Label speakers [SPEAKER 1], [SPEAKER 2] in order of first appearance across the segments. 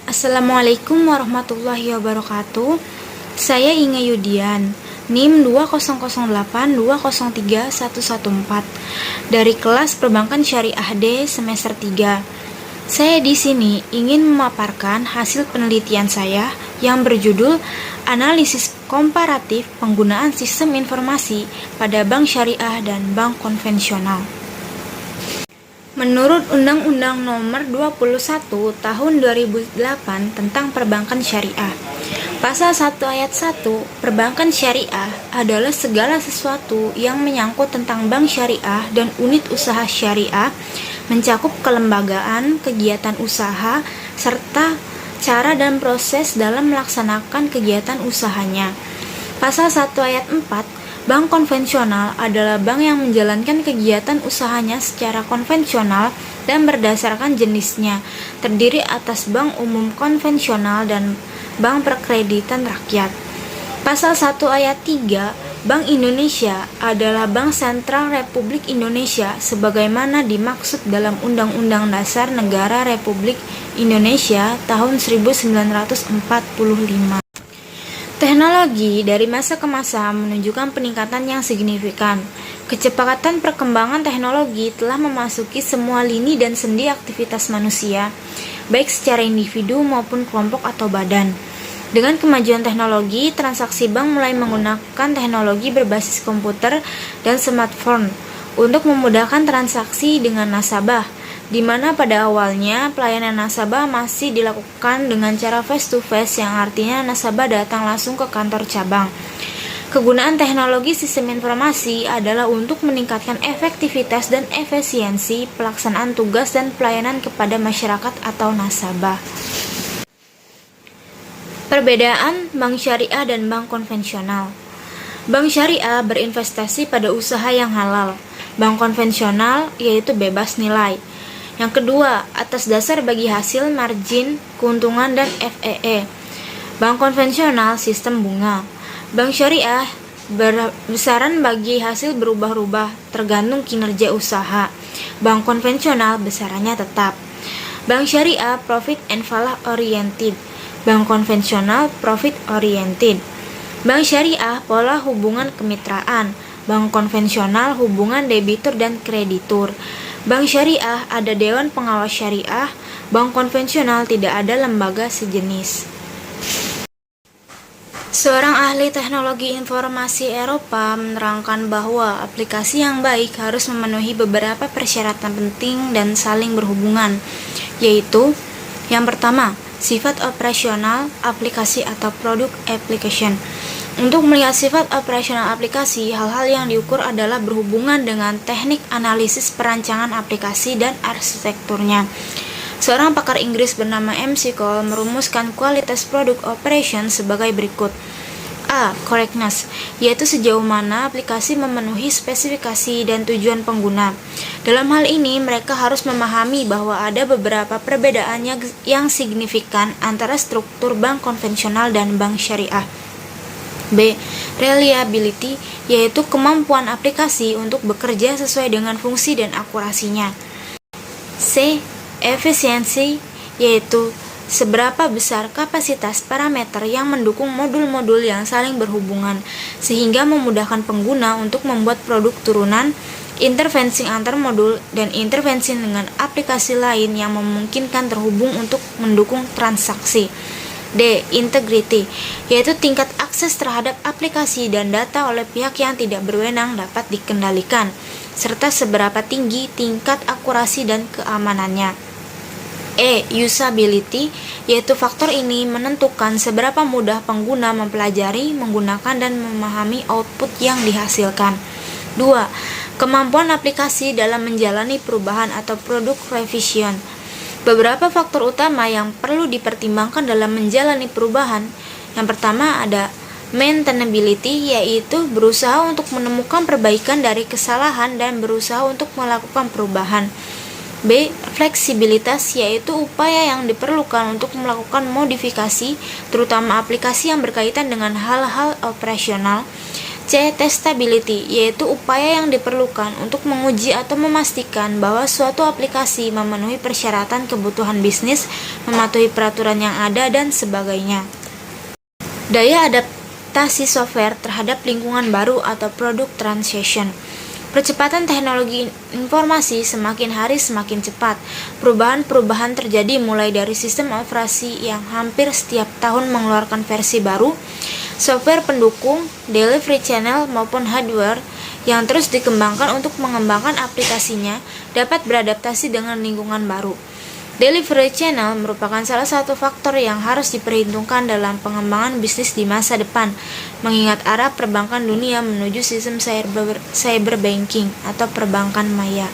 [SPEAKER 1] Assalamualaikum warahmatullahi wabarakatuh. Saya Inge Yudian, NIM 20082031114 dari kelas Perbankan Syariah D semester 3. Saya di sini ingin memaparkan hasil penelitian saya yang berjudul Analisis Komparatif Penggunaan Sistem Informasi pada Bank Syariah dan Bank Konvensional. Menurut Undang-Undang Nomor 21 Tahun 2008 tentang Perbankan Syariah, Pasal 1 Ayat 1, Perbankan Syariah adalah segala sesuatu yang menyangkut tentang bank syariah dan unit usaha syariah, mencakup kelembagaan, kegiatan usaha, serta cara dan proses dalam melaksanakan kegiatan usahanya. Pasal 1 Ayat 4, bank konvensional adalah bank yang menjalankan kegiatan usahanya secara konvensional dan berdasarkan jenisnya, terdiri atas bank umum konvensional dan bank perkreditan rakyat. Pasal 1 Ayat 3, Bank Indonesia adalah Bank Sentral Republik Indonesia sebagaimana dimaksud dalam Undang-Undang Dasar Negara Republik Indonesia tahun 1945. Teknologi dari masa ke masa menunjukkan peningkatan yang signifikan. Kecepatan perkembangan teknologi telah memasuki semua lini dan sendi aktivitas manusia, baik secara individu maupun kelompok atau badan. Dengan kemajuan teknologi, transaksi bank mulai menggunakan teknologi berbasis komputer dan smartphone untuk memudahkan transaksi dengan nasabah, di mana pada awalnya pelayanan nasabah masih dilakukan dengan cara face-to-face yang artinya nasabah datang langsung ke kantor cabang. Kegunaan teknologi sistem informasi adalah untuk meningkatkan efektivitas dan efisiensi pelaksanaan tugas dan pelayanan kepada masyarakat atau nasabah. Perbedaan bank syariah dan bank konvensional. Bank syariah berinvestasi pada usaha yang halal. Bank konvensional yaitu bebas nilai. Yang kedua, atas dasar bagi hasil, margin, keuntungan, dan FEE. Bank konvensional sistem bunga. Bank syariah besaran bagi hasil berubah-ubah tergantung kinerja usaha. Bank konvensional besarannya tetap. Bank syariah profit and falah oriented. Bank konvensional profit oriented. Bank syariah pola hubungan kemitraan. Bank konvensional hubungan debitur dan kreditur. Bank syariah ada Dewan Pengawas Syariah, bank konvensional tidak ada lembaga sejenis. Seorang ahli teknologi informasi Eropa menerangkan bahwa aplikasi yang baik harus memenuhi beberapa persyaratan penting dan saling berhubungan, yaitu yang pertama, sifat operasional aplikasi atau produk application. Untuk melihat sifat operasional aplikasi, hal-hal yang diukur adalah berhubungan dengan teknik analisis perancangan aplikasi dan arsitekturnya. Seorang pakar Inggris bernama MC Cole merumuskan kualitas produk operation sebagai berikut. A. Correctness, yaitu sejauh mana aplikasi memenuhi spesifikasi dan tujuan pengguna. Dalam hal ini, mereka harus memahami bahwa ada beberapa perbedaan yang signifikan antara struktur bank konvensional dan bank syariah. B. Reliability, yaitu kemampuan aplikasi untuk bekerja sesuai dengan fungsi dan akurasinya. C. Efficiency, yaitu seberapa besar kapasitas parameter yang mendukung modul-modul yang saling berhubungan, sehingga memudahkan pengguna untuk membuat produk turunan, intervensi antar modul, dan intervensi dengan aplikasi lain yang memungkinkan terhubung untuk mendukung transaksi. D. Integrity, yaitu tingkat akses terhadap aplikasi dan data oleh pihak yang tidak berwenang dapat dikendalikan, serta seberapa tinggi tingkat akurasi dan keamanannya. E. Usability, yaitu faktor ini menentukan seberapa mudah pengguna mempelajari, menggunakan, dan memahami output yang dihasilkan. 2. Kemampuan aplikasi dalam menjalani perubahan atau produk revision. Beberapa faktor utama yang perlu dipertimbangkan dalam menjalani perubahan. Yang pertama ada maintainability, yaitu berusaha untuk menemukan perbaikan dari kesalahan dan berusaha untuk melakukan perubahan. B. Fleksibilitas, yaitu upaya yang diperlukan untuk melakukan modifikasi, terutama aplikasi yang berkaitan dengan hal-hal operasional. C. Testability, yaitu upaya yang diperlukan untuk menguji atau memastikan bahwa suatu aplikasi memenuhi persyaratan kebutuhan bisnis mematuhi peraturan yang ada, dan sebagainya. Daya adaptasi software terhadap lingkungan baru atau product transition. Percepatan teknologi informasi semakin hari semakin cepat. Perubahan-perubahan terjadi mulai dari sistem operasi yang hampir setiap tahun mengeluarkan versi baru, software pendukung, delivery channel maupun hardware yang terus dikembangkan untuk mengembangkan aplikasinya dapat beradaptasi dengan lingkungan baru. Delivery channel merupakan salah satu faktor yang harus diperhitungkan dalam pengembangan bisnis di masa depan, mengingat arah perbankan dunia menuju sistem cyber banking atau perbankan maya.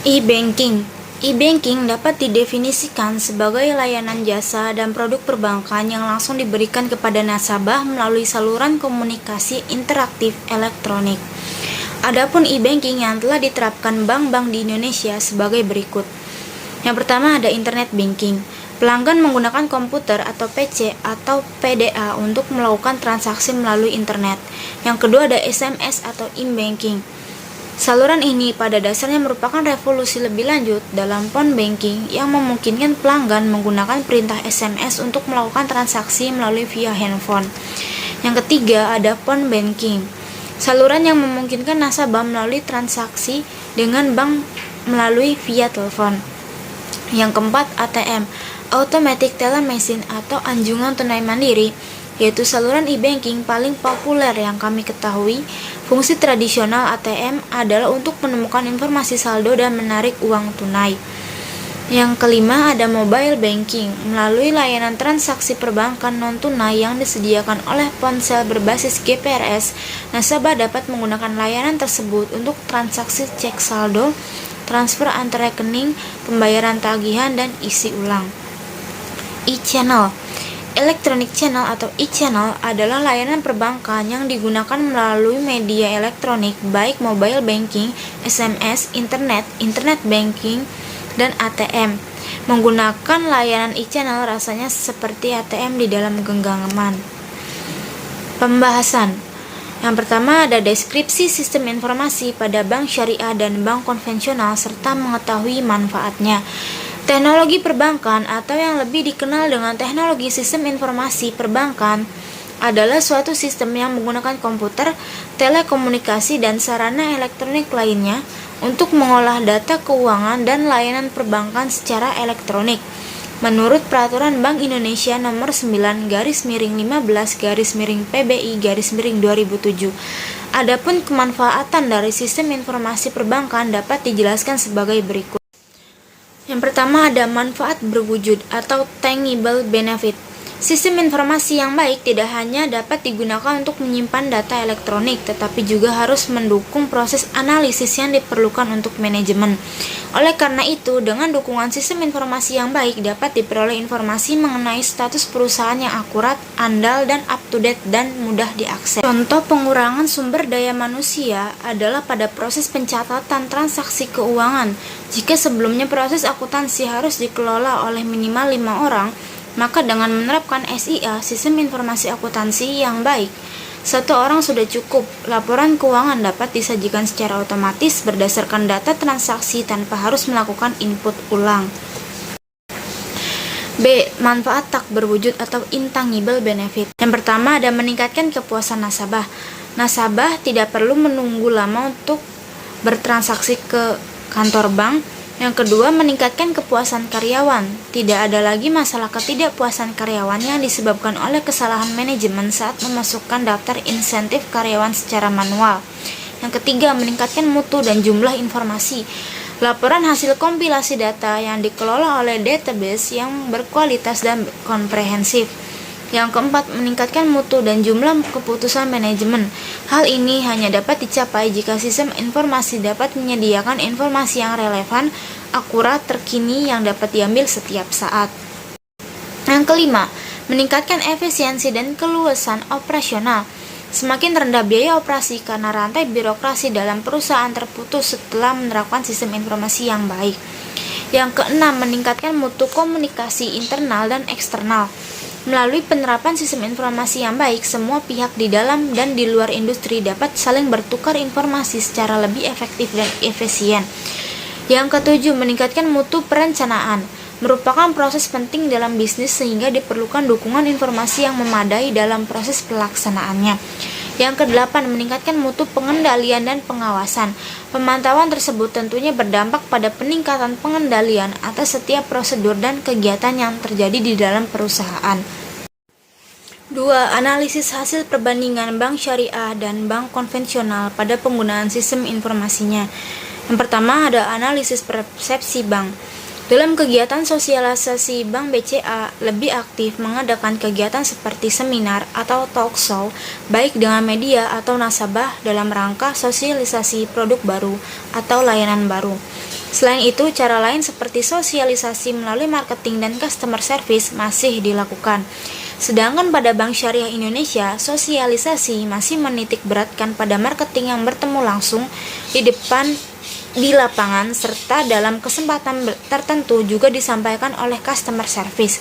[SPEAKER 1] E-banking. E-banking dapat didefinisikan sebagai layanan jasa dan produk perbankan yang langsung diberikan kepada nasabah melalui saluran komunikasi interaktif elektronik. Adapun e-banking yang telah diterapkan bank-bank di Indonesia sebagai berikut. Yang pertama ada internet banking. Pelanggan menggunakan komputer atau PC atau PDA untuk melakukan transaksi melalui internet. Yang kedua ada SMS atau e-banking. Saluran ini pada dasarnya merupakan revolusi lebih lanjut dalam phone banking yang memungkinkan pelanggan menggunakan perintah SMS untuk melakukan transaksi melalui via handphone. Yang ketiga ada phone banking. Saluran yang memungkinkan nasabah melalui transaksi dengan bank melalui via telepon. Yang keempat, ATM, Automatic Teller Machine atau anjungan tunai mandiri, yaitu saluran e-banking paling populer yang kami ketahui. Fungsi tradisional ATM adalah untuk menemukan informasi saldo dan menarik uang tunai. Yang kelima ada mobile banking. Melalui layanan transaksi perbankan non-tunai yang disediakan oleh ponsel berbasis GPRS, nasabah dapat menggunakan layanan tersebut untuk transaksi cek saldo, transfer antar rekening, pembayaran tagihan, dan isi ulang. E-channel. Electronic channel atau e-channel adalah layanan perbankan yang digunakan melalui media elektronik baik mobile banking, SMS, internet banking, dan ATM. Menggunakan layanan e-channel rasanya seperti ATM di dalam genggaman. Pembahasan. Yang pertama ada deskripsi sistem informasi pada bank syariah dan bank konvensional serta mengetahui manfaatnya. Teknologi perbankan atau yang lebih dikenal dengan teknologi sistem informasi perbankan adalah suatu sistem yang menggunakan komputer, telekomunikasi, dan sarana elektronik lainnya untuk mengolah data keuangan dan layanan perbankan secara elektronik. Menurut Peraturan Bank Indonesia Nomor 9/15/PBI/2007. Adapun kemanfaatan dari sistem informasi perbankan dapat dijelaskan sebagai berikut. Yang pertama ada manfaat berwujud atau tangible benefit. Sistem informasi yang baik tidak hanya dapat digunakan untuk menyimpan data elektronik, tetapi juga harus mendukung proses analisis yang diperlukan untuk manajemen. Oleh karena itu, dengan dukungan sistem informasi yang baik dapat diperoleh informasi mengenai status perusahaan yang akurat, andal, dan up-to-date dan mudah diakses. Contoh pengurangan sumber daya manusia adalah pada proses pencatatan transaksi keuangan. Jika sebelumnya proses akuntansi harus dikelola oleh minimal 5 orang, maka dengan menerapkan SIA, sistem informasi akuntansi yang baik, 1 orang sudah cukup. Laporan keuangan dapat disajikan secara otomatis berdasarkan data transaksi tanpa harus melakukan input ulang. B. Manfaat tak berwujud atau intangible benefit. Yang pertama ada meningkatkan kepuasan nasabah. Nasabah tidak perlu menunggu lama untuk bertransaksi ke kantor bank. Yang kedua, meningkatkan kepuasan karyawan. Tidak ada lagi masalah ketidakpuasan karyawan yang disebabkan oleh kesalahan manajemen saat memasukkan daftar insentif karyawan secara manual. Yang ketiga, meningkatkan mutu dan jumlah informasi. Laporan hasil kompilasi data yang dikelola oleh database yang berkualitas dan komprehensif. Yang keempat, meningkatkan mutu dan jumlah keputusan manajemen. Hal ini hanya dapat dicapai jika sistem informasi dapat menyediakan informasi yang relevan, akurat, terkini yang dapat diambil setiap saat. Yang kelima, meningkatkan efisiensi dan keluasan operasional. Semakin rendah biaya operasi karena rantai birokrasi dalam perusahaan terputus setelah menerapkan sistem informasi yang baik. Yang keenam, meningkatkan mutu komunikasi internal dan eksternal. Melalui penerapan sistem informasi yang baik, semua pihak di dalam dan di luar industri dapat saling bertukar informasi secara lebih efektif dan efisien. Yang ketujuh, meningkatkan mutu perencanaan. merupakan proses penting dalam bisnis sehingga diperlukan dukungan informasi yang memadai dalam proses pelaksanaannya. Yang kedelapan, meningkatkan mutu pengendalian dan pengawasan. Pemantauan tersebut tentunya berdampak pada peningkatan pengendalian atas setiap prosedur dan kegiatan yang terjadi di dalam perusahaan. 2. Analisis hasil perbandingan bank syariah dan bank konvensional pada penggunaan sistem informasinya. Yang pertama ada analisis persepsi bank. Dalam kegiatan sosialisasi, Bank BCA lebih aktif mengadakan kegiatan seperti seminar atau talk show, baik dengan media atau nasabah dalam rangka sosialisasi produk baru atau layanan baru. Selain itu, cara lain seperti sosialisasi melalui marketing dan customer service masih dilakukan. Sedangkan pada Bank Syariah Indonesia, sosialisasi masih menitik beratkan pada marketing yang bertemu langsung di lapangan serta dalam kesempatan tertentu juga disampaikan oleh customer service.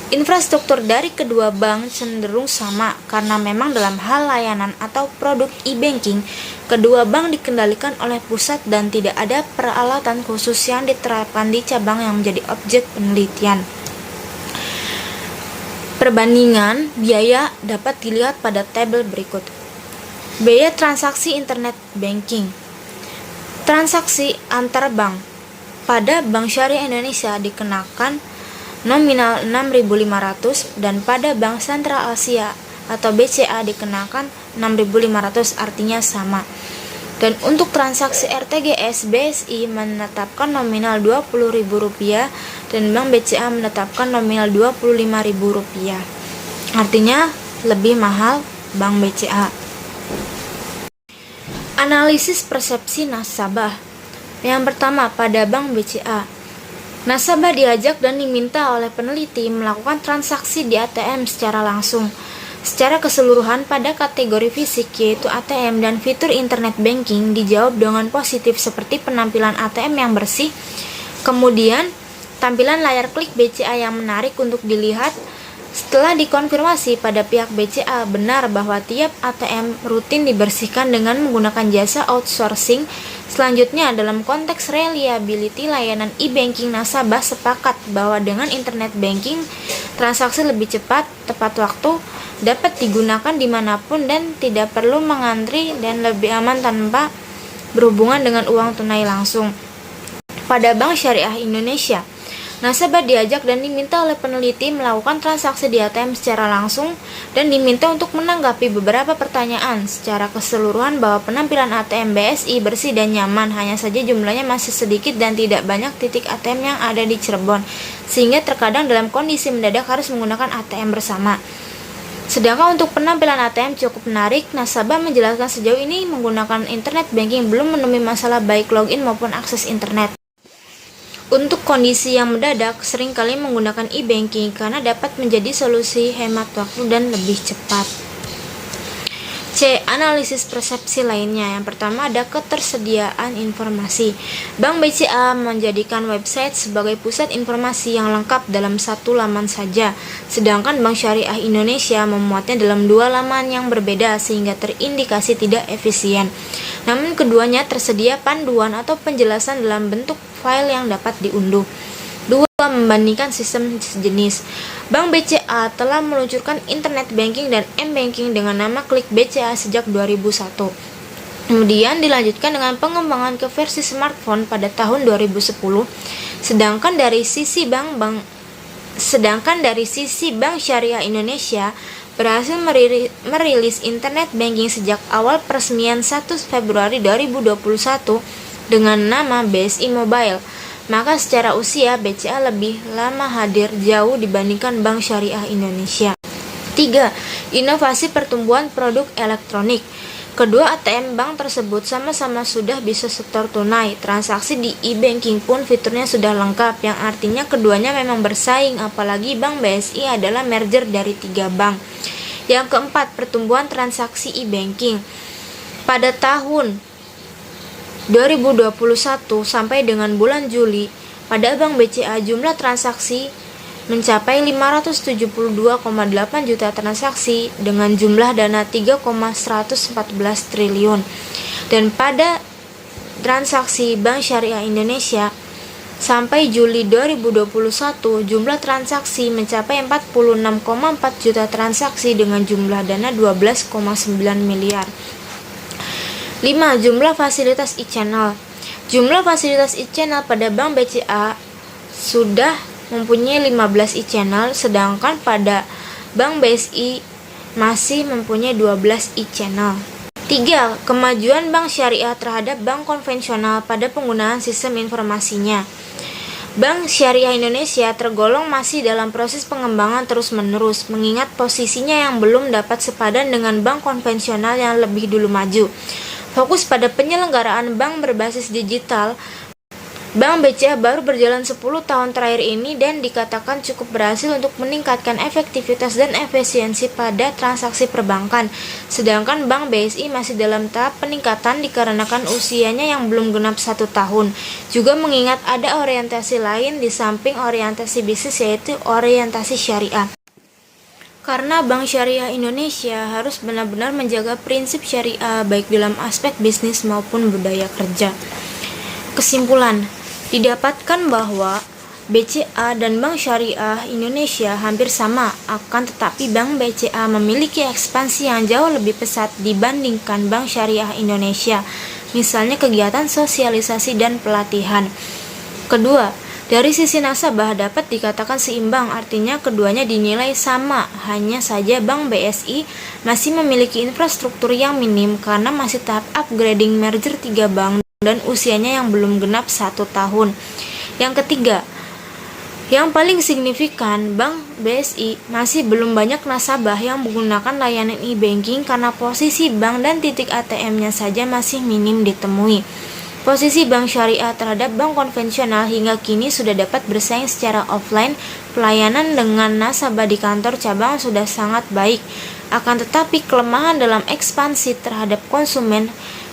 [SPEAKER 1] Infrastruktur dari kedua bank cenderung sama karena memang dalam hal layanan atau produk e-banking, kedua bank dikendalikan oleh pusat dan tidak ada peralatan khusus yang diterapkan di cabang yang menjadi objek penelitian. Perbandingan biaya dapat dilihat pada tabel berikut. Biaya transaksi internet banking. Transaksi antar bank pada Bank Syariah Indonesia dikenakan nominal 6.500 dan pada Bank Sentral Asia atau BCA dikenakan 6.500, artinya sama. Dan untuk transaksi RTGS, BSI menetapkan nominal Rp20.000 dan Bank BCA menetapkan nominal Rp25.000. Artinya lebih mahal Bank BCA. Analisis persepsi nasabah. Yang pertama, pada Bank BCA, nasabah diajak dan diminta oleh peneliti melakukan transaksi di ATM secara langsung. Secara keseluruhan pada kategori fisik yaitu ATM dan fitur internet banking dijawab dengan positif seperti penampilan ATM yang bersih, kemudian tampilan layar klik BCA yang menarik untuk dilihat. Setelah dikonfirmasi pada pihak BCA benar bahwa tiap ATM rutin dibersihkan dengan menggunakan jasa outsourcing, selanjutnya dalam konteks reliability layanan e-banking, nasabah sepakat bahwa dengan internet banking transaksi lebih cepat, tepat waktu, dapat digunakan dimanapun dan tidak perlu mengantri dan lebih aman tanpa berhubungan dengan uang tunai langsung. Pada Bank Syariah Indonesia, nasabah diajak dan diminta oleh peneliti melakukan transaksi di ATM secara langsung dan diminta untuk menanggapi beberapa pertanyaan. Secara keseluruhan bahwa penampilan ATM BSI bersih dan nyaman, hanya saja jumlahnya masih sedikit dan tidak banyak titik ATM yang ada di Cirebon, sehingga terkadang dalam kondisi mendadak harus menggunakan ATM bersama. Sedangkan untuk penampilan ATM cukup menarik, nasabah menjelaskan sejauh ini menggunakan internet banking belum menemui masalah baik login maupun akses internet. Untuk kondisi yang mendadak, seringkali menggunakan e-banking karena dapat menjadi solusi hemat waktu dan lebih cepat. C. Analisis persepsi lainnya. Yang pertama ada ketersediaan informasi. Bank BCA menjadikan website sebagai pusat informasi yang lengkap dalam satu laman saja, sedangkan Bank Syariah Indonesia memuatnya dalam dua laman yang berbeda sehingga terindikasi tidak efisien. Namun keduanya tersedia panduan atau penjelasan dalam bentuk file yang dapat diunduh. 2. Membandingkan sistem sejenis. Bank BCA telah meluncurkan internet banking dan m-banking dengan nama Klik BCA sejak 2001. Kemudian dilanjutkan dengan pengembangan ke versi smartphone pada tahun 2010. Sedangkan dari sisi Bank Syariah Indonesia berhasil merilis internet banking sejak awal peresmian 1 Februari 2021 dengan nama BSI Mobile. Maka secara usia BCA lebih lama hadir jauh dibandingkan Bank Syariah Indonesia. 3. Inovasi pertumbuhan produk elektronik. Kedua ATM bank tersebut sama-sama sudah bisa setor tunai. Transaksi di e-banking pun fiturnya sudah lengkap, yang artinya keduanya memang bersaing, apalagi Bank BSI adalah merger dari 3 bank. Yang keempat, pertumbuhan transaksi e-banking. Pada tahun 2021 sampai dengan bulan Juli, pada Bank BCA jumlah transaksi mencapai 572,8 juta transaksi dengan jumlah dana 3,114 triliun. Dan pada transaksi Bank Syariah Indonesia Sampai Juli 2021, jumlah transaksi mencapai 46,4 juta transaksi dengan jumlah dana 12,9 miliar. 5. Jumlah fasilitas e-channel. Jumlah fasilitas e-channel pada Bank BCA sudah mempunyai 15 e-channel, sedangkan pada Bank BSI masih mempunyai 12 e-channel. 3. Kemajuan bank syariah terhadap bank konvensional pada penggunaan sistem informasinya. Bank Syariah Indonesia tergolong masih dalam proses pengembangan terus-menerus, mengingat posisinya yang belum dapat sepadan dengan bank konvensional yang lebih dulu maju. Fokus pada penyelenggaraan bank berbasis digital, Bank BCA baru berjalan 10 tahun terakhir ini dan dikatakan cukup berhasil untuk meningkatkan efektivitas dan efisiensi pada transaksi perbankan. Sedangkan Bank BSI masih dalam tahap peningkatan dikarenakan usianya yang belum genap 1 tahun. Juga mengingat ada orientasi lain di samping orientasi bisnis, yaitu orientasi syariah. Karena Bank Syariah Indonesia harus benar-benar menjaga prinsip syariah baik dalam aspek bisnis maupun budaya kerja. Kesimpulan, didapatkan bahwa BCA dan Bank Syariah Indonesia hampir sama, akan tetapi Bank BCA memiliki ekspansi yang jauh lebih pesat dibandingkan Bank Syariah Indonesia, misalnya kegiatan sosialisasi dan pelatihan. Kedua, dari sisi nasabah dapat dikatakan seimbang, artinya keduanya dinilai sama, hanya saja Bank BSI masih memiliki infrastruktur yang minim karena masih tahap upgrading merger 3 bank dan usianya yang belum genap 1 tahun. Yang ketiga, yang paling signifikan, Bank BSI masih belum banyak nasabah yang menggunakan layanan e-banking karena posisi bank dan titik ATM-nya saja masih minim ditemui. Posisi bank syariah terhadap bank konvensional hingga kini sudah dapat bersaing secara offline. Pelayanan dengan nasabah di kantor cabang sudah sangat baik. Akan tetapi kelemahan dalam ekspansi terhadap konsumen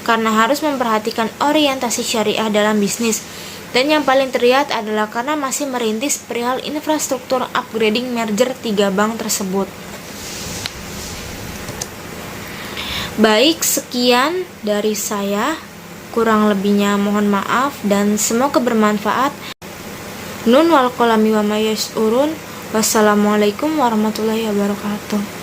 [SPEAKER 1] karena harus memperhatikan orientasi syariah dalam bisnis. Dan yang paling terlihat adalah karena masih merintis perihal infrastruktur upgrading merger 3 bank tersebut. Baik, sekian dari saya. Kurang lebihnya mohon maaf dan semoga bermanfaat. Nun wal qalami wa ma yas'urun. Wassalamualaikum warahmatullahi wabarakatuh.